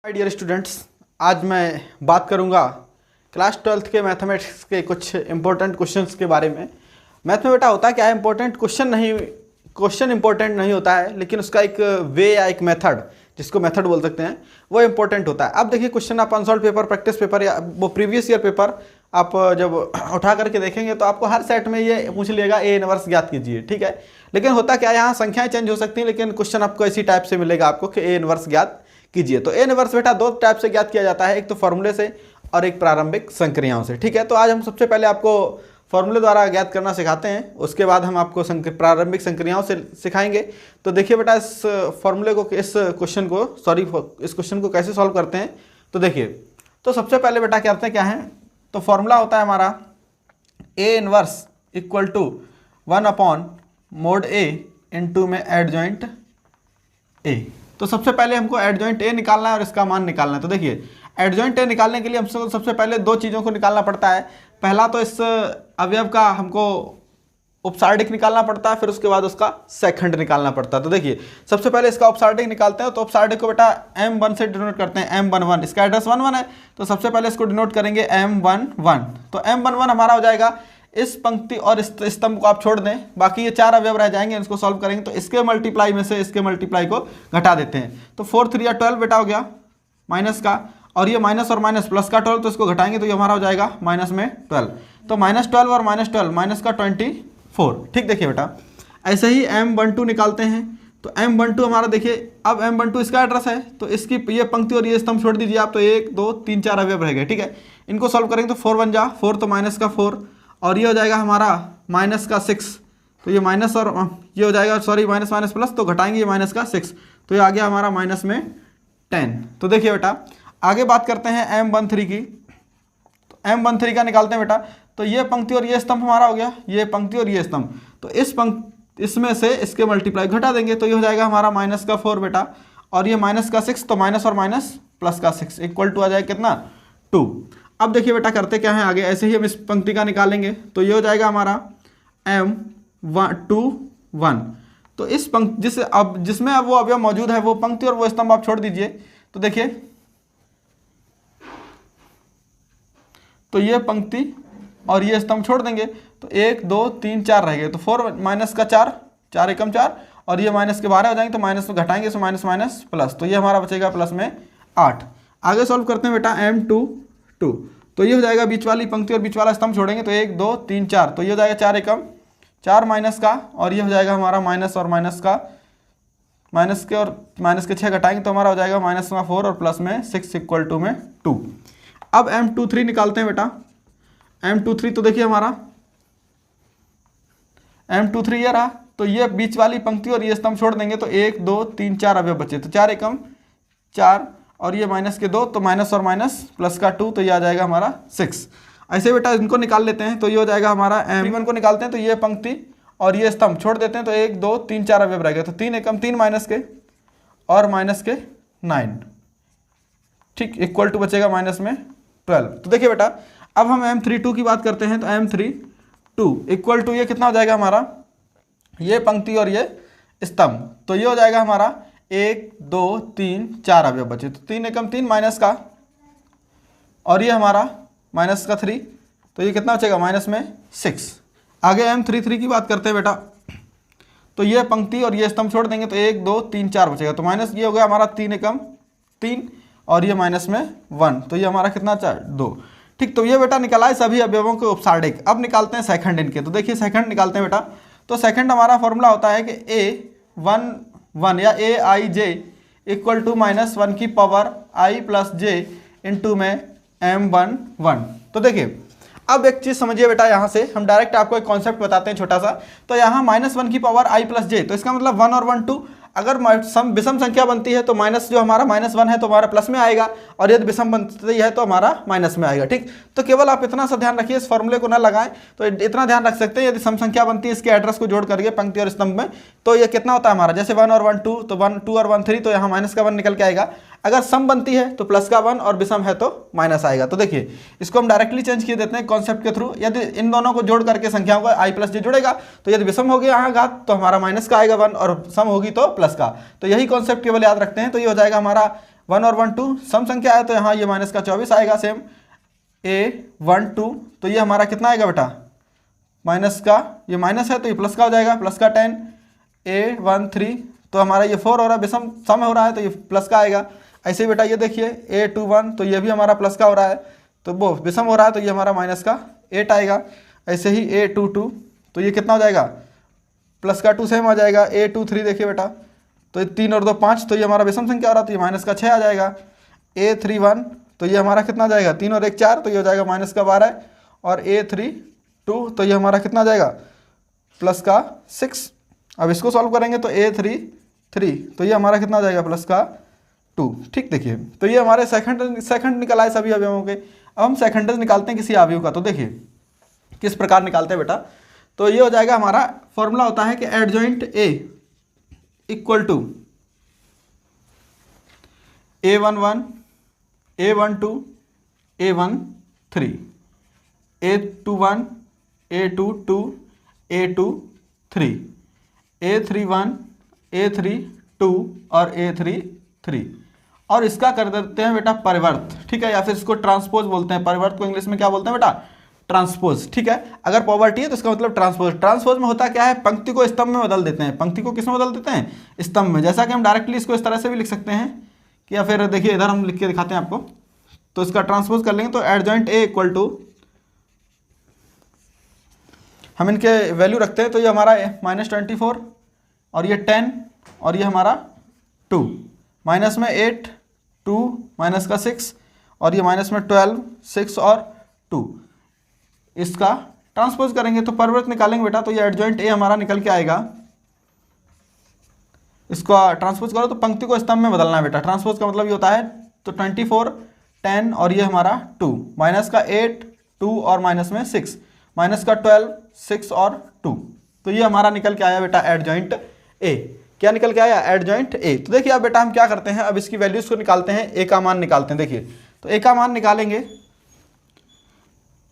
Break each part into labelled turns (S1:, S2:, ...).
S1: Hi dear students, आज मैं बात करूंगा क्लास 12th के मैथमेटिक्स के कुछ इंपॉर्टेंट क्वेश्चंस के बारे में। मैथ में बेटा होता क्या है, इंपॉर्टेंट क्वेश्चन इंपॉर्टेंट नहीं होता है, लेकिन उसका एक वे या एक मेथड, जिसको मेथड बोल सकते हैं, वो इंपॉर्टेंट होता है। अब देखिए क्वेश्चन आप अनसॉल्व पेपर, प्रैक्टिस पेपर या वो प्रीवियस ईयर पेपर आप जब उठा करके देखेंगे तो आपको हर सेट में ये पूछ लिएगा ए इनवर्स ज्ञात कीजिए, ठीक है। लेकिन होता क्या है, यहाँ संख्याएं चेंज हो सकती हैं, लेकिन क्वेश्चन आपको इसी टाइप से मिलेगा आपको कि ए इनवर्स ज्ञात कीजिए। तो ए इनवर्स बेटा दो टाइप से ज्ञात किया जाता है, एक तो फॉर्मूले से और एक प्रारंभिक संक्रियाओं से, ठीक है। तो आज हम सबसे पहले आपको फॉर्मूले द्वारा ज्ञात करना सिखाते हैं, उसके बाद हम आपको प्रारंभिक संक्रियाओं से सिखाएंगे। तो देखिए बेटा इस फॉर्मूले को, इस क्वेश्चन को कैसे सॉल्व करते हैं। तो देखिए, तो सबसे पहले बेटा करते हैं क्या है, तो फॉर्मूला होता है हमारा A inverse equal to 1/mod A into में एडजॉइंट ए। तो सबसे पहले हमको एडजॉइंट ए निकालना है और इसका मान निकालना है। तो देखिए एडजॉइंट ए निकालने के लिए हमको सबसे पहले दो चीज़ों को निकालना पड़ता है। पहला तो इस अवयव का हमको उपसार्डिक निकालना पड़ता है, फिर उसके बाद उसका सेकंड निकालना पड़ता है। तो देखिए सबसे पहले इसका उपसार्डिक निकालते हैं। तो उपसार्डिक को बेटा m1 से डिनोट करते हैं, m11, इसका एड्रेस 11 है, तो सबसे पहले इसको डिनोट करेंगे m11। तो m11 हमारा हो जाएगा, इस पंक्ति और इस स्तंभ को आप छोड़ दें, बाकी ये चार अवयव रह जाएंगे, इसको सॉल्व करेंगे तो इसके मल्टीप्लाई में से इसके मल्टीप्लाई को घटा देते हैं। तो 4 3 12 बेटा हो गया माइनस का, और ये माइनस और माइनस प्लस का 12, तो इसको घटाएंगे तो ये हमारा हो जाएगा माइनस में 12। तो -12 और -12 माइनस का 24, ठीक। देखिए बेटा ऐसे ही m12 निकालते हैं। तो m12 हमारा देखिए, अब m12 इसका एड्रेस है, तो इसकी ये पंक्ति और ये स्तंभ छोड़ दीजिए आप, तो 1 2 3 4 अवयव रह गए, ठीक है। इनको सॉल्व करेंगे तो 4 1 जा 4, तो माइनस का 4, और ये हो जाएगा हमारा माइनस का 6, तो ये माइनस और ये हो जाएगा, सॉरी माइनस माइनस प्लस, तो घटाएंगे ये माइनस का 6, तो ये आ गया हमारा माइनस में 10। तो देखिए बेटा आगे बात करते हैं m13 की। तो m13 का निकालते हैं बेटा। तो ये पंक्ति और ये स्तंभ हमारा हो गया, ये पंक्ति और ये स्तंभ, तो इसमें से इसके मल्टीप्लाई घटा देंगे, तो ये हो जाएगा हमारा माइनस का 4 बेटा, और ये माइनस का 6, तो माइनस और माइनस प्लस का 6 इक्वल टू आ जाएगा कितना, 2। अब देखिए बेटा करते क्या है आगे, ऐसे ही हम इस पंक्ति का निकालेंगे। तो ये हो जाएगा हमारा m21। तो इस पंक्ति जिसमें अब वो अवयव मौजूद है, वो पंक्ति और वो स्तंभ आप छोड़ दीजिए। तो देखिए, तो ये पंक्ति और ये स्तंभ छोड़ देंगे, तो 1 2 3 4 रह गए, तो 4 माइनस का 4, 4 एकम 4, और ये माइनस के 12 हो जाएंगे, तो माइनस में घटाएंगे तो माइनस माइनस प्लस, तो ये हमारा बचेगा प्लस में 8। आगे सॉल्व करते हैं बेटा m22। तो ये हो जाएगा बीच वाली पंक्ति और बीच वाला स्तंभ छोड़ेंगे, तो 1 2 3 4, तो ये हो जाएगा 4 एकम 4 माइनस का, और ये हो जाएगा हमारा माइनस और माइनस का, माइनस के और माइनस के 6 घटाएंगे तो हमारा हो जाएगा माइनस में 4 और प्लस में 6 इक्वल टू में 2। अब m23 निकालते हैं बेटा। m23 तो देखिए हमारा m23 ये रहा, तो ये बीच वाली पंक्ति और ये स्तंभ छोड़ देंगे, तो 1 2 3 4 अवयव बचे, तो 4 एकम 4, और ये माइनस के 2, तो माइनस और माइनस प्लस का 2, तो ये आ जाएगा हमारा 6। ऐसे बेटा इनको निकाल लेते हैं। तो ये हो जाएगा हमारा m1 को निकालते हैं, तो ये पंक्ति और ये स्तंभ छोड़ देते हैं, तो 1 2 3 4 अवयव रह गए, तो 3 एकम 3 माइनस के और माइनस के 9, ठीक, इक्वल टू बचेगा माइनस में 12। तो देखिए बेटा अब हम m32 की बात करते हैं। तो m32 इक्वल टू ये कितना हो जाएगा हमारा, ये पंक्ति और ये स्तंभ, तो ये हो जाएगा हमारा 1 2 3 4 अवयव बचे, तो 3 एकम 3 माइनस का, और ये हमारा माइनस का 3, तो ये कितना बचेगा माइनस में 6। आगे m33 की बात करते हैं बेटा। तो ये पंक्ति और ये स्तंभ छोड़ देंगे, तो 1 2 3 4 बचेगा, तो माइनस ये हो गया हमारा 3 एकम 3, और ये माइनस में 1, तो ये हमारा कितना 2, ठीक। तो ये बेटा निकला है सभी अवयवों के उपसार्डिक। अब निकालते हैं सेकंड इनके। तो देखिए सेकंड निकालते हैं बेटा। तो सेकंड हमारा फॉर्मूला होता है कि a11 या aij इक्वल टू -1 की power i plus j into में m11। तो देखिए अब एक चीज़ समझिए बेटा, यहाँ से हम डायरेक्ट आपको एक कॉन्सेप्ट बताते हैं छोटा सा। तो यहाँ -1 की पावर i प्लस j, तो इसका मतलब 1 और 1 2, अगर विषम संख्या बनती है तो माइनस जो हमारा -1 है तो हमारा प्लस में आएगा, और यदि विषम बनती है तो हमारा माइनस में आएगा, ठीक। तो केवल आप इतना सा ध्यान रखिए, इस फॉर्मूले को ना लगाएं। तो इतना ध्यान रख सकते हैं, यदि सम संख्या बनती है इसके एड्रेस को जोड़ करके पंक्ति और स्तंभ में, तो ये कितना होता है हमारा, जैसे 1 और 1 2, तो 1 2 और 1 3, तो यहाँ माइनस का 1 निकल के आएगा। अगर सम बनती है तो प्लस का 1 और विषम है तो माइनस आएगा। तो देखिए इसको हम डायरेक्टली चेंज किए देते हैं कॉन्सेप्ट के थ्रू। यदि इन दोनों को जोड़ करके संख्याओं का i प्लस j जुड़ेगा, तो यदि विषम हो गया यहाँ घात तो हमारा माइनस का आएगा 1, और सम होगी तो प्लस का। तो यही कॉन्सेप्ट केवल याद रखते हैं। तो ये हो जाएगा हमारा 1 और 1 2 सम संख्या है तो यहाँ ये माइनस का 24 आएगा। सेम A1 2 तो ये हमारा कितना आएगा बेटा, माइनस का, ये माइनस है तो ये प्लस का हो जाएगा, प्लस का 10। A1 3 तो हमारा ये 4 हो रहा है, विषम सम हो रहा है तो ये प्लस का आएगा। ऐसे ही बेटा ये देखिए A2 1 तो ये भी हमारा प्लस का हो रहा है, तो वो विषम हो रहा है तो ये हमारा माइनस का 8 आएगा। ऐसे ही A2 2 तो ये कितना हो जाएगा, प्लस का 2 सेम आ जाएगा। A2 3 देखिए बेटा, तो ये 3 और 2 5 तो ये हमारा विषम संख्या हो रहा है तो ये माइनस का 6 आ जाएगा। A3 1 तो ये हमारा कितना आ जाएगा, 3 और 1 4 तो ये हो जाएगा माइनस का 12। और A3 2 तो ये हमारा कितना आ जाएगा, प्लस का 6। अब इसको सॉल्व करेंगे तो A3 3 तो ये हमारा कितना आ जाएगा, प्लस का 2। ठीक, देखिए तो ये हमारे सेकंड निकल आए सभी अवयवों के। अब हम सेकंडर्स निकालते हैं किसी अवयव का, तो देखिए किस प्रकार निकालते हैं बेटा। तो ये हो जाएगा हमारा फॉर्मूला होता है कि adjoint A equal to A11 A12 A13 A21 A22 A23 A31 A32 और A33 और इसका कर देते हैं बेटा परिवर्त, ठीक है, या फिर इसको ट्रांसपोज बोलते हैं। परिवर्त को इंग्लिश में क्या बोलते हैं बेटा, ट्रांसपोज, ठीक है। अगर पॉवर्टी है तो इसका मतलब ट्रांसपोज। ट्रांसपोज में होता क्या है, पंक्ति को स्तंभ में बदल देते हैं। पंक्ति को किस में बदल देते हैं, स्तंभ में। जैसा कि हम डायरेक्टली इसको इस तरह से भी लिख सकते हैं कि, या फिर देखिए इधर हम लिख के दिखाते हैं आपको, तो इसका ट्रांसपोज कर लेंगे तो एडजॉइंट A इक्वल टू, हम इनके वैल्यू रखते हैं तो ये हमारा -24 और ये 10 और ये हमारा 2, माइनस में 8 2 माइनस का 6 और ये माइनस में 12 6 और 2। इसका ट्रांसपोज करेंगे तो परिवर्त निकालेंगे बेटा, तो ये एडजॉइंट A हमारा निकल के आएगा। इसको ट्रांसपोज करो तो पंक्ति को स्तंभ में बदलना है बेटा। ट्रांसपोज का मतलब ये होता है, तो 24 10 और ये हमारा 2, माइनस का 8 2 और माइनस में 6, माइनस का 12 6 और 2। तो ये हमारा निकल के आया बेटा एडजॉइंट A। क्या निकल के आया, एडजॉइंट A। तो देखिए अब बेटा हम क्या करते हैं, अब इसकी वैल्यूज को निकालते हैं, A का मान निकालते हैं। देखिए तो A का मान निकालेंगे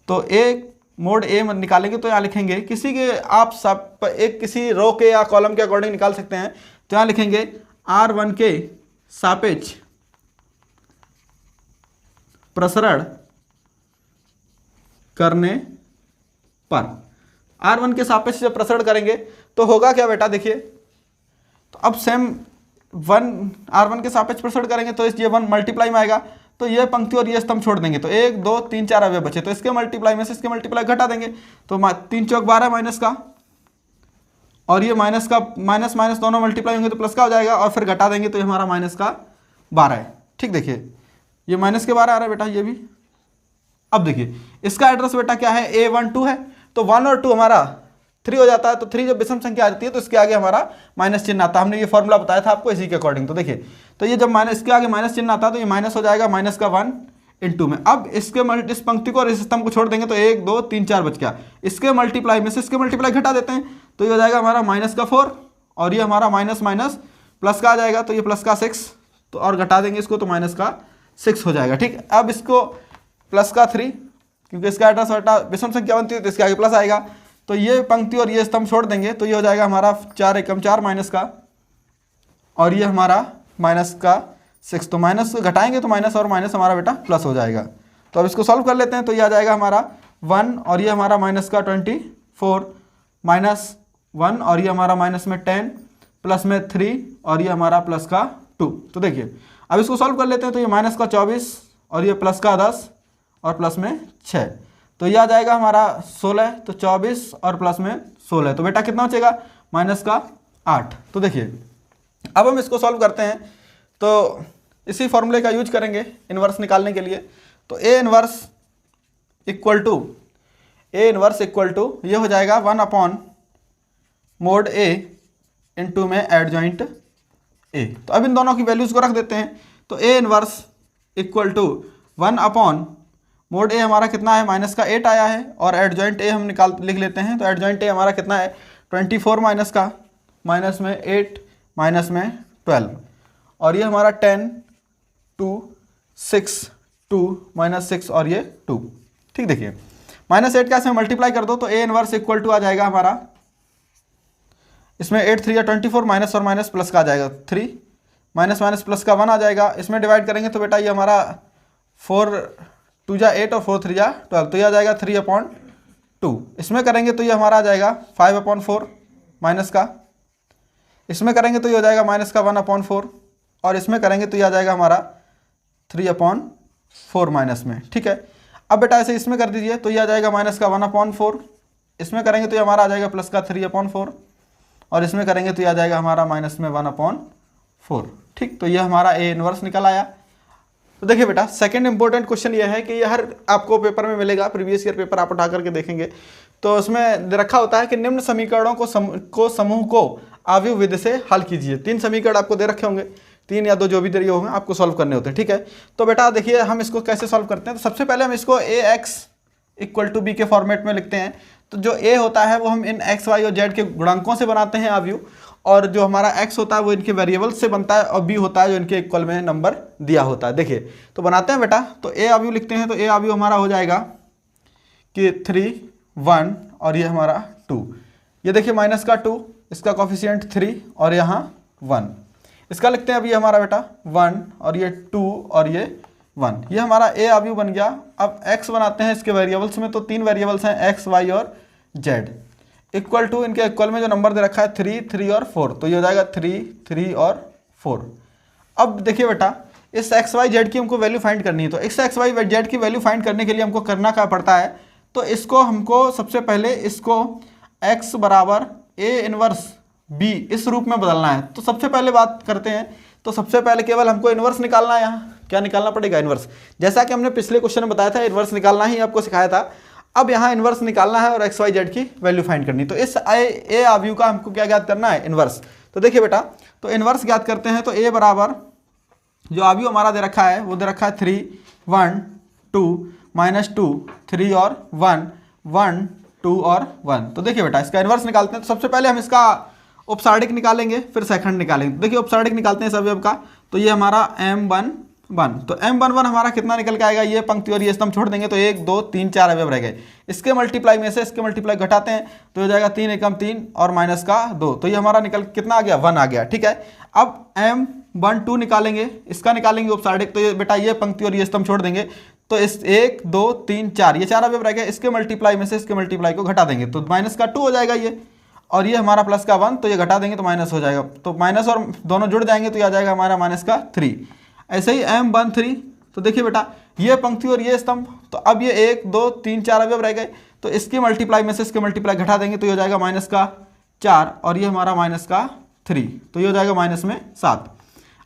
S1: तो A मोड A निकालेंगे तो यहाँ लिखेंगे किसी के, आप सब एक किसी रो के या कॉलम के अकॉर्डिंग निकाल सकते हैं। तो यहाँ लिखेंगे R1 के सापेक्ष प्रसरण करने पर, R1 के सापेक्ष जब प्रसरण करेंगे तो होगा क्या बेटा, देखिए तो अब सेम R1 के सापेक्ष प्रसरण करेंगे तो ये 1 मल्टीप्लाई में आएगा, तो ये पंक्ति और ये स्तंभ छोड़ देंगे तो 1 2 3 4 अवयव बचे, तो इसके मल्टीप्लाई में से इसके मल्टीप्लाई घटा देंगे तो 3 चौक 12 माइनस का, और ये माइनस का माइनस माइनस दोनों मल्टीप्लाई होंगे तो प्लस का हो जाएगा, और फिर घटा देंगे तो ये हमारा माइनस का 12 है। ठीक, देखिए ये माइनस के 12 आ रहा है बेटा, ये भी। अब देखिए इसका एड्रेस बेटा क्या है, A12 है, तो 1 और 2 हमारा 3 हो जाता है, तो 3 जब विषम संख्या आ जाती है तो इसके आगे हमारा माइनस चिन्ह आता है। हमने ये फॉर्मूला बताया था आपको इसी के अकॉर्डिंग। तो देखिए तो ये जब माइनस, इसके आगे माइनस चिन्ह आता है तो ये माइनस हो जाएगा माइनस का 1 इंटू में। अब इसके इस पंक्ति को और इस स्तंभ को छोड़ देंगे तो 1 2 3 4 बच गया, इसके मल्टीप्लाई में से इसके मल्टीप्लाई घटा देते हैं तो ये हो जाएगा हमारा माइनस का 4 और ये हमारा माइनस माइनस प्लस का आ जाएगा, तो ये प्लस का 6, तो और घटा देंगे इसको तो माइनस का 6 हो जाएगा। ठीक, अब इसको प्लस का 3, क्योंकि इसका एड्रेस बेटा विषम संख्या बनती है तो इसके आगे प्लस आएगा, तो ये पंक्ति और ये स्तंभ छोड़ देंगे तो ये हो जाएगा हमारा 4 एकम 4 माइनस का, और ये हमारा माइनस का 6, तो माइनस को घटाएंगे तो माइनस और माइनस हमारा बेटा प्लस हो जाएगा। तो अब इसको सॉल्व कर लेते हैं तो ये आ जाएगा हमारा 1 और ये हमारा माइनस का 24 माइनस 1 और ये हमारा माइनस में 10 प्लस में 3 और ये हमारा प्लस का 2। तो देखिए अब इसको सॉल्व कर लेते हैं तो ये माइनस का 24 और ये प्लस का 10 और प्लस में 6, तो ये आ जाएगा हमारा 16, तो 24 और प्लस में 16, तो बेटा कितना बचेगा, माइनस का 8। तो देखिए अब हम इसको सॉल्व करते हैं तो इसी फॉर्मूले का यूज करेंगे इन्वर्स निकालने के लिए। तो A इन्वर्स इक्वल टू ये हो जाएगा 1 अपॉन मोड A इंटू में एडजॉइंट A। तो अब इन दोनों की वैल्यूज को रख देते हैं, तो A inverse equal to 1 upon mod A हमारा कितना है, माइनस का 8 आया है, और एडजॉइंट A हम लिख लेते हैं, तो एडजॉइंट A हमारा कितना है 24 माइनस का, माइनस में 8 माइनस में 12, और ये हमारा 10 2 6 2 माइनस 6 और ये 2। ठीक, देखिए माइनस 8 का इसमें मल्टीप्लाई कर दो तो A इन्वर्स इक्वल टू आ जाएगा हमारा, इसमें 8 3 या 24 माइनस और माइनस प्लस का आ जाएगा 3 माइनस माइनस प्लस का 1 आ जाएगा। इसमें डिवाइड करेंगे तो बेटा ये हमारा 4 2 जा 8 और 4 3 जा 12, तो ये आ जाएगा 3/2। इसमें करेंगे तो ये हमारा आ जाएगा 5/4 माइनस का, इसमें करेंगे तो ये हो जाएगा माइनस का 1/4, और इसमें करेंगे तो ये आ जाएगा हमारा 3/4 माइनस में। ठीक है, अब बेटा ऐसे इसमें कर दीजिए तो ये आ जाएगा माइनस का 1/4, इसमें करेंगे तो ये हमारा आ जाएगा प्लस का 3/4, और इसमें करेंगे तो ये आ जाएगा हमारा माइनस में 1/4। ठीक, तो ये हमारा ए इनवर्स निकल आया। तो देखिए बेटा सेकंड इंपॉर्टेंट क्वेश्चन ये है कि ये हर आपको पेपर में मिलेगा, प्रीवियस ईयर पेपर आप उठा करके देखेंगे तो उसमें रखा होता है कि निम्न समीकरणों को समूह को आव्यूह विधि से हल कीजिए। 3 समीकरण आपको दे रखे होंगे, 3 या 2 जो भी दे होंगे आपको सॉल्व करने होते हैं। ठीक है, तो बेटा देखिए हम इसको कैसे सॉल्व करते हैं। तो सबसे पहले हम इसको ax = b के फॉर्मेट में लिखते हैं। तो जो a होता है वो हम इन x, y और z के गुणांकों से बनाते हैं आव्यूह, और जो हमारा x होता है वो इनके वेरिएबल्स से बनता है, और b होता है जो इनके इक्वल में नंबर दिया होता है। देखिए तो बनाते हैं बेटा, तो a आव्यूह लिखते हैं। तो a आव्यूह हमारा हो जाएगा कि 3 1 और ये हमारा 2। ये देखिए माइनस का 2, इसका कोफिशिएंट 3 और यहाँ 1। इसका लिखते हैं अभी हमारा बेटा 1 और ये 2 और ये 1। ये हमारा a आव्यूह बन गया। अब x बनाते हैं इसके वेरिएबल्स में। तो 3 वेरिएबल्स हैं x, y और z, इक्वल टू इनके इक्वल में जो नंबर दे रखा है 3 3 और 4, तो ये हो जाएगा 3 3 और 4। अब देखिए बेटा इस x y z की हमको वैल्यू फाइंड करनी है। तो इस x y z की वैल्यू फाइंड करने के लिए हमको करना क्या पड़ता है, तो इसको हमको सबसे पहले इसको x बराबर a इनवर्स b इस रूप में बदलना है। तो सबसे पहले बात करते हैं, तो सबसे पहले केवल हमको इनवर्स निकालना है। यहाँ क्या निकालना पड़ेगा, इनवर्स। जैसा कि हमने पिछले क्वेश्चन में बताया था इनवर्स निकालना ही आपको सिखाया था। अब यहाँ इनवर्स निकालना है और एक्स वाई जेड की वैल्यू फाइंड करनी। तो इस ए आव्यूह का हमको क्या ज्ञात करना है, इनवर्स। तो देखिए बेटा, तो इनवर्स ज्ञात करते हैं। तो ए बराबर जो आव्यूह हमारा दे रखा है वो दे रखा है 3 1 2 -2 3 और 1 1 2 और 1। तो देखिए बेटा इसका इनवर्स निकालते हैं। तो सबसे पहले हम इसका उपसारणिक निकालेंगे, फिर सेकंड निकालेंगे। देखिए उपसारणिक निकालते हैं इस अवयव का। तो ये हमारा m1 तो m11 हमारा कितना निकल के आएगा, ये पंक्ति और ये स्तंभ छोड़ देंगे तो 1 2 3 4 अवयव रह गए। इसके मल्टीप्लाई में से इसके मल्टीप्लाई घटाते हैं तो हो जाएगा 3 एकम 3 और माइनस का 2। तो ये हमारा निकल कितना आ गया, 1 आ गया। ठीक है, अब m12 निकालेंगे, इसका निकालेंगे उपसारणिक। तो ये बेटा ये पंक्ति और ये स्तंभ छोड़ देंगे तो इस 1 2 3 4 ये 4 अवयव रह गए। इसके मल्टीप्लाई में से इसके मल्टीप्लाई को घटा देंगे तो माइनस का 2 हो जाएगा ये, और ये हमारा प्लस का 1, तो ये घटा देंगे तो माइनस हो जाएगा। तो माइनस और दोनों जुड़ जाएंगे तो ये आ जाएगा हमारा माइनस का 3। ऐसे ही m13 तो देखिए बेटा ये पंक्ति और ये स्तंभ, तो अब ये 1 2 3 4 अवयव रह गए। तो इसकी मल्टीप्लाई में से इसके मल्टीप्लाई घटा देंगे तो ये हो जाएगा माइनस का 4 और ये हमारा माइनस का 3, तो ये हो जाएगा माइनस में 7।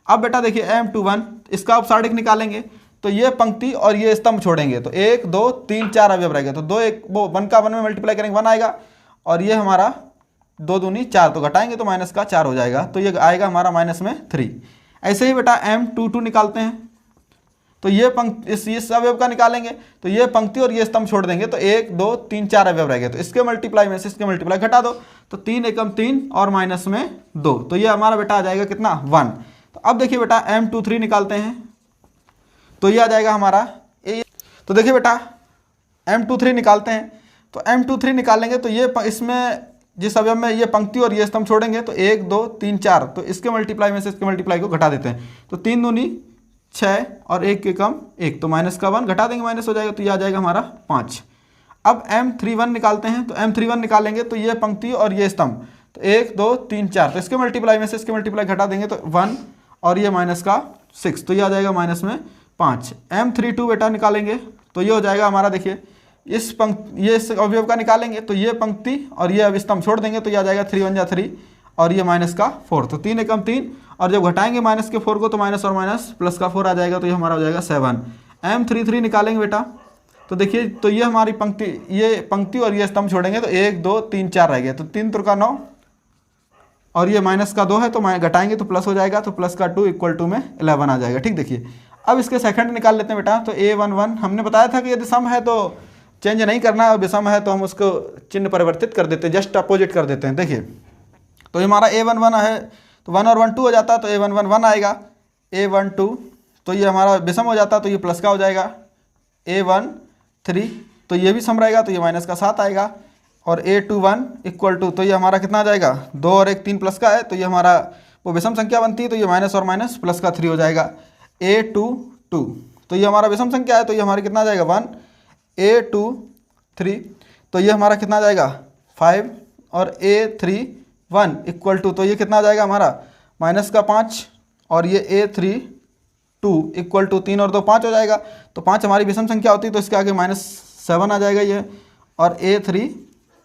S1: अब बेटा देखिए m21 इसका उपसारणिक निकालेंगे तो ये पंक्ति और ये स्तंभ छोड़ेंगे तो 1 2 3 4 अवयव रह गए। तो 2 1 वो 1 का 1 में मल्टीप्लाई करेंगे 1 आएगा, और ये हमारा 2 दूनी 4 तो घटाएंगे तो माइनस का 4 हो जाएगा। तो ये आएगा हमारा माइनस में 3। ऐसे ही बेटा m22 निकालते हैं। तो ये पंक्ति इस अवयव का निकालेंगे तो ये पंक्ति और ये स्तंभ छोड़ देंगे तो 1 2 3 4 अवयव रह गए। तो इसके मल्टीप्लाई में से इसके मल्टीप्लाई घटा दो तो 3 एकम 3 और माइनस में 2, तो ये हमारा बेटा आ जाएगा कितना, 1। तो अब देखिए बेटा m23 निकालते हैं तो ये आ जाएगा हमारा तो देखिए बेटा m23 निकालते हैं। तो m23 निकालेंगे तो ये इसमें जिस अवयव में ये पंक्ति और ये स्तंभ छोड़ेंगे तो 1 2 3 4, तो इसके मल्टीप्लाई में से इसके मल्टीप्लाई को घटा देते हैं तो 3 दूनी 6 और 1 के कम 1, तो माइनस का 1 घटा देंगे माइनस हो जाएगा तो ये आ जाएगा हमारा 5। अब m31 निकालते हैं। तो m31 निकालेंगे तो ये पंक्ति और ये स्तंभ तो 1 2 3 4, तो इसके मल्टीप्लाई में से इसके मल्टीप्लाई घटा देंगे तो 1 और ये माइनस का 6, तो ये आ जाएगा माइनस में 5। m32 बेटा निकालेंगे तो ये हो जाएगा हमारा, देखिए इस पंक्ति ये इस अवयव का निकालेंगे तो ये पंक्ति और ये अब स्तंभ छोड़ देंगे तो ये आ जाएगा 3 1 जा 3 और ये माइनस का 4, तो 3 एकम 3 और जब घटाएंगे माइनस के 4 को तो माइनस और माइनस प्लस का 4 आ जाएगा तो ये हमारा हो जाएगा 7। m33 निकालेंगे बेटा तो देखिए तो ये हमारी पंक्ति और ये स्तंभ छोड़ेंगे तो 1 2 3 4 रह गए तो 3 3 का 9 और ये माइनस का 2 है तो घटाएंगे तो प्लस हो जाएगा तो प्लस का 2 इक्वल टू में 11 आ जाएगा। ठीक, देखिए अब इसके सेकंड निकाल लेते हैं बेटा। तो a11 हमने बताया था कि यदि सम है तो चेंज नहीं करना है और विषम है तो हम उसको चिन्ह परिवर्तित कर देते हैं, जस्ट अपोजिट कर देते हैं। देखिए तो हमारा a11 है तो 1 और 1 2 हो जाता है तो a11 1 आएगा, a12 तो ये हमारा विषम हो जाता है तो ये प्लस का हो जाएगा, a13 तो ये भी सम रहेगा तो ये माइनस का 7 आएगा, और a21 इक्वल टू तो ये हमारा कितना आ जाएगा 2 और 1 3 प्लस का है तो ये हमारा वो विषम संख्या बनती है, तो ये माइनस और माइनस प्लस का 3 हो जाएगा। A2 2, तो ये हमारा विषम संख्या है, तो ये हमारा कितना आ जाएगा 1, A2 3, तो ये हमारा कितना आ जाएगा 5 और A3 1 इक्वल टू, तो ये कितना आ जाएगा हमारा माइनस का 5 और ये A3 2 इक्वल टू 3 और 2 5 हो जाएगा। तो 5 हमारी विषम संख्या होती है, तो इसके आगे -7 आ जाएगा ये, और A3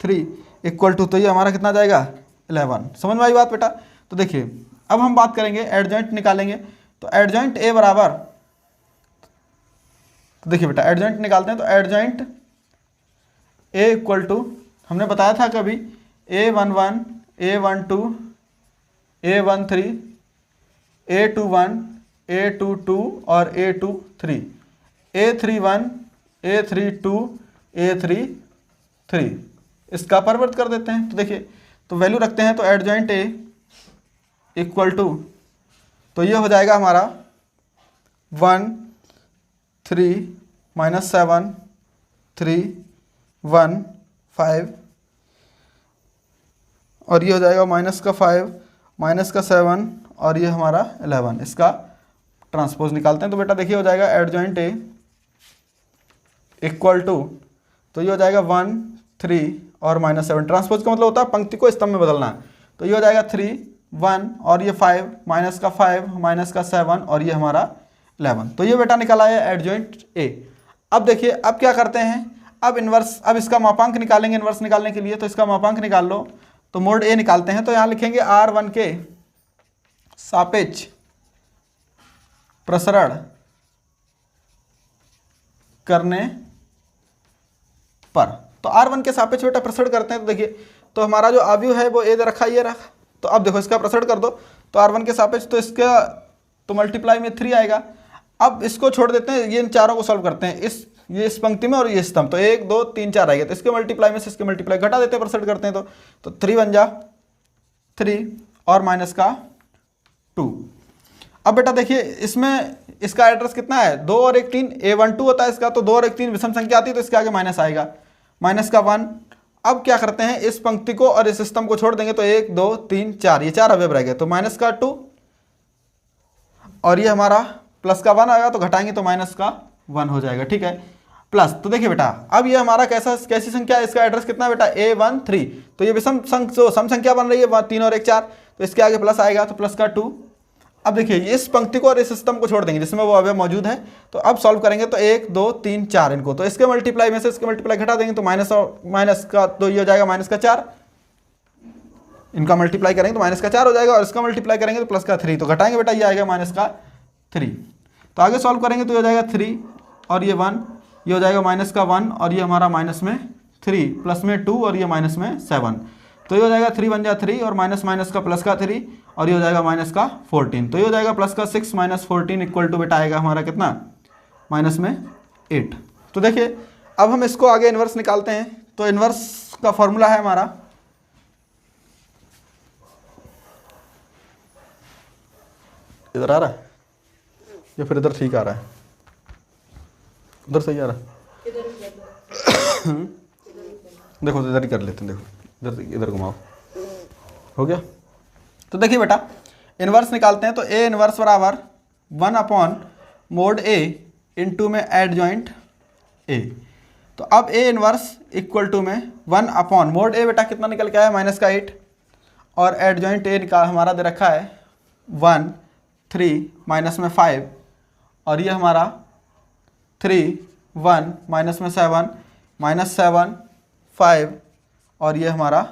S1: 3 इक्वल टू, तो ये हमारा कितना आ जाएगा 11। समझ में आई बात बेटा? तो देखिए अब हम बात करेंगे एडजॉइंट निकालेंगे। तो एडजॉइंट A बराबर, तो देखिए बेटा एडजॉइंट निकालते हैं। तो एडजॉइंट A इक्वल टू, हमने बताया था कभी A11 A12 A13 A21 A22 और A23 A31 A32 A33, इसका परिवर्त कर देते हैं। तो देखिए तो वैल्यू रखते हैं, तो एडजॉइंट A इक्वल टू, तो ये हो जाएगा हमारा 1 3 -7 3 1 5, और ये हो जाएगा माइनस का 5 माइनस का 7 और ये हमारा 11। इसका ट्रांसपोज निकालते हैं। तो बेटा देखिए हो जाएगा एडजॉइंट A इक्वल टू, तो ये हो जाएगा 1 3 और -7। ट्रांसपोज का मतलब होता है पंक्ति को स्तंभ में बदलना। तो ये हो जाएगा 3 1 और ये 5 माइनस का 5 माइनस का 7 और ये हमारा 11। तो ये बेटा निकाला है एडजॉइंट A। अब देखिए अब क्या करते हैं, अब इन्वर्स, अब इसका मापांक निकालेंगे इन्वर्स निकालने के लिए। तो इसका मापांक निकाल लो, तो मोड A निकालते हैं। तो यहाँ लिखेंगे R1 के सापेक्ष प्रसरण करने पर, तो R1 के सापेक्ष बेटा प्रसरण करते हैं। तो देखिए तो हमारा जो अवयव है वो A दे रखा, ये रखा। तो अब देखो इसका प्रसरण कर दो, तो R1 के सापेक्ष, तो इसका तो मल्टीप्लाई में 3 आएगा। अब इसको छोड़ देते हैं, ये इन चारों को सॉल्व करते हैं, ये इस पंक्ति में और ये स्तंभ। तो 1 2 3 4 आएगा। तो इसके मल्टीप्लाई में से इसके मल्टीप्लाई घटा देते हैं, परसेंट करते हैं। तो 3 बन जा 3 और माइनस का 2। अब बेटा देखिए इसमें इसका एड्रेस कितना है, 2 और 1 3, A12 होता है इसका। तो 2 और 1 3 विषम संख्या आती है, तो इसके आगे माइनस आएगा, माइनस का 1। अब क्या करते हैं, इस पंक्ति को और इस स्तंभ को छोड़ देंगे। तो 1 2 3 4, ये 4 अवयव रह गए। तो माइनस का 2 और ये हमारा प्लस का 1 आएगा, तो घटाएंगे तो माइनस का 1 हो जाएगा। ठीक है, प्लस। तो देखिए बेटा अब ये हमारा कैसी संख्या है, इसका एड्रेस कितना है बेटा A13। तो ये विषम सम संख्या बन रही है 3 और 1 4, तो इसके आगे प्लस आएगा, तो प्लस का 2। अब देखिए इस पंक्ति को और इस स्तंभ को छोड़ देंगे जिसमें वो अवयव मौजूद है। तो अब सॉल्व करेंगे, तो 1 2 3 4 इनको, तो इसके मल्टीप्लाई में से इसके मल्टीप्लाई घटा देंगे। तो माइनस और माइनस का, तो ये हो जाएगा माइनस का 4। इनका मल्टीप्लाई करेंगे तो माइनस का 4 हो जाएगा, और इसका मल्टीप्लाई करेंगे तो प्लस का 3। तो घटाएंगे बेटा, ये आएगा माइनस का 3। तो आगे सॉल्व करेंगे तो ये हो जाएगा 3 और ये 1, ये हो जाएगा माइनस का 1 और ये हमारा माइनस में 3, प्लस में 2 और ये माइनस में 7। तो ये हो जाएगा 3 बन जा 3 और माइनस माइनस का प्लस का 3 और ये हो जाएगा माइनस का 14। तो ये हो जाएगा प्लस का 6 माइनस 14 इक्वल टू बेटा आएगा हमारा कितना, माइनस में 8। तो देखिए अब हम इसको आगे इन्वर्स निकालते हैं। तो इन्वर्स का फॉर्मूला है हमारा, इधर आ रहा है या फिर इधर ठीक आ रहा है, उधर सही आ रहा है। देखो तो इधर ही कर लेते हैं, देखो इधर घुमाओ, हो गया। तो देखिए बेटा इन्वर्स निकालते हैं। तो A इन्वर्स बराबर 1 अपॉन मोड A इंटू में एडजॉइंट A। तो अब A इन्वर्स इक्वल टू में 1 अपॉन मोड A बेटा कितना निकल के आया, माइनस का 8, और एडजॉइंट A निकाल हमारा दे रखा है 1 3 माइनस में 5 और ये हमारा 3 1 माइनस में 7 माइनस 7 5 और ये हमारा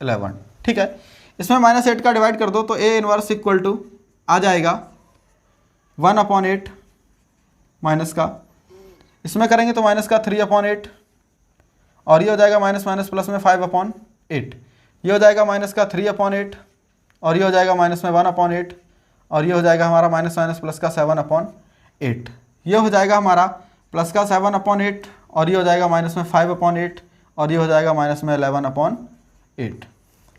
S1: 11। ठीक है, इसमें माइनस 8 का डिवाइड कर दो, तो A इन्वर्स इक्वल टू आ जाएगा 1 अपॉन 8 माइनस का, इसमें करेंगे तो माइनस का 3 अपॉन 8 और ये हो जाएगा माइनस माइनस प्लस में 5 अपॉन 8, ये हो जाएगा माइनस का 3 अपॉन 8 और ये हो जाएगा माइनस में 1 अपॉन 8 और ये हो जाएगा हमारा माइनस माइनस प्लस का 7 अपॉन 8, ये हो जाएगा हमारा प्लस का 7 अपॉन 8 और ये हो जाएगा माइनस में 5 अपॉन 8 और ये हो जाएगा माइनस में 11 अपॉन 8।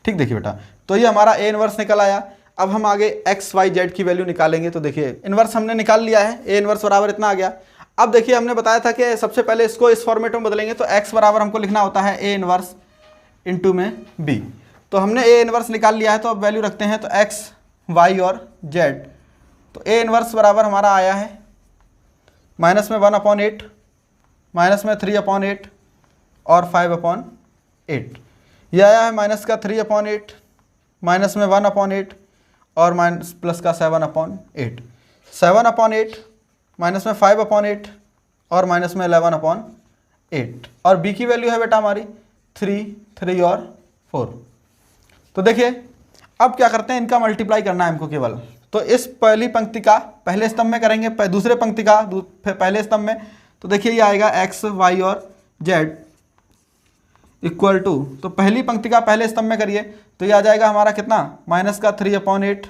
S1: ठीक, देखिए बेटा तो ये हमारा A इन्वर्स निकल आया। अब हम आगे एक्स वाई जेड की वैल्यू निकालेंगे। तो देखिए इन्वर्स हमने निकाल लिया है, A इन्वर्स बराबर इतना आ गया। अब देखिए हमने बताया था कि सबसे पहले इसको इस फॉर्मेट में बदलेंगे, तो x बराबर हमको लिखना होता है A इन्वर्स इंटू में B। तो हमने A इन्वर्स निकाल लिया है, तो अब वैल्यू रखते हैं। तो x वाई और जेड। तो ए इनवर्स बराबर हमारा आया है माइनस में 1/8, माइनस में 3/8 और 5/8। यह आया है माइनस का 3/8, माइनस में 1/8 और माइनस प्लस का 7/8। 7/8 माइनस में 5/8 और माइनस में 11/8। और बी की वैल्यू है बेटा हमारी 3, 3 और 4। तो देखिए अब क्या करते हैं, इनका मल्टीप्लाई करना है हमको केवल। तो इस पहली पंक्ति का पहले स्तंभ में करेंगे, दूसरे पंक्ति का पहले स्तंभ में। तो देखिए ये आएगा एक्स वाई और जेड इक्वल टू, तो पहली पंक्ति का पहले स्तंभ में करिए तो ये आ जाएगा हमारा कितना, माइनस का 3/8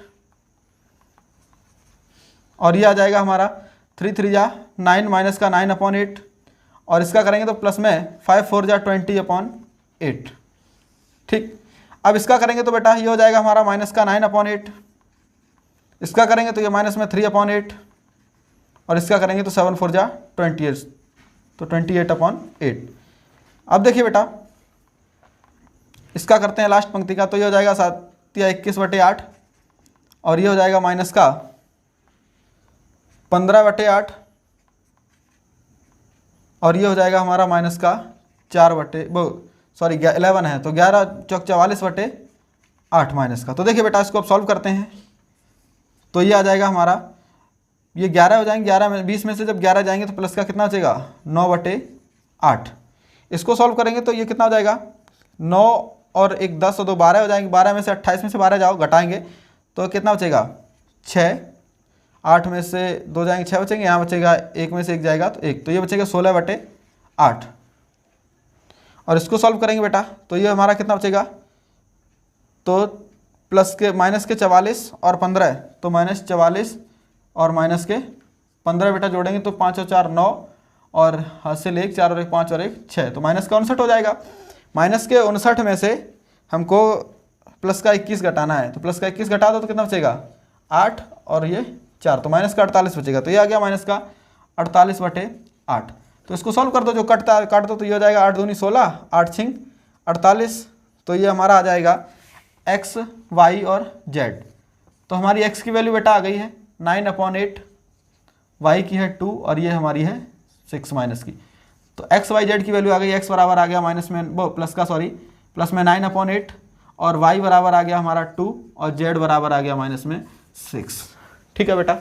S1: और ये आ जाएगा हमारा 3 3 जा 9, माइनस का 9/8 और इसका करेंगे तो प्लस में 5 4 जा 20/8। ठीक, अब इसका करेंगे तो बेटा ये हो जाएगा हमारा माइनस का 9/8, इसका करेंगे तो ये माइनस में 3/8 और इसका करेंगे तो 7 4 जा 28, तो 28/8। अब देखिए बेटा इसका करते हैं लास्ट पंक्ति का, तो ये हो जाएगा 7 या 21/8 और ये हो जाएगा माइनस का 15/8 और ये हो जाएगा हमारा माइनस का 11 है तो 11 चौक 44/8 माइनस का। तो देखिए बेटा इसको अब सॉल्व करते हैं तो ये आ जाएगा हमारा, ये 11 हो जाएंगे, 11 में 20 में से जब 11 जाएंगे तो प्लस का कितना बचेगा 9/8। इसको सॉल्व करेंगे तो ये कितना हो जाएगा 9 और 1 10 और 2 12 हो जाएंगे, 12 में से 28 में से 12 जाओ घटाएंगे तो कितना बचेगा 6, 8 में से 2 जाएंगे 6 बचेंगे, यहाँ बचेगा 1 में से 1 जाएगा तो 1, तो ये बचेगा 16/8। और इसको सॉल्व करेंगे बेटा तो ये हमारा कितना बचेगा, तो प्लस के माइनस के 44 और 15, तो माइनस 44 और माइनस के 15 बेटा जोड़ेंगे तो 5 और 4 9 और हासिल 1 4 और 1 5 और 1 6, तो माइनस का 59 हो जाएगा। माइनस के 59 में से हमको प्लस का 21 घटाना है, तो प्लस का 21 घटा दो तो कितना बचेगा 8 और ये 4, तो माइनस का 48 बचेगा। तो ये आ गया माइनस का 48/8। तो इसको सॉल्व कर दो, जो काट दो तो ये हो जाएगा 8 दूनी 16, 8 छिंग 48, तो ये हमारा आ जाएगा एक्स वाई और जेड। तो हमारी एक्स की वैल्यू बेटा आ गई है 9/8, वाई की है 2 और ये हमारी है 6 माइनस की। तो एक्स वाई जेड की वैल्यू आ गई, एक्स बराबर आ गया माइनस में वो प्लस में 9/8 और वाई बराबर आ गया हमारा 2 और जेड बराबर आ गया माइनस में 6। ठीक है बेटा।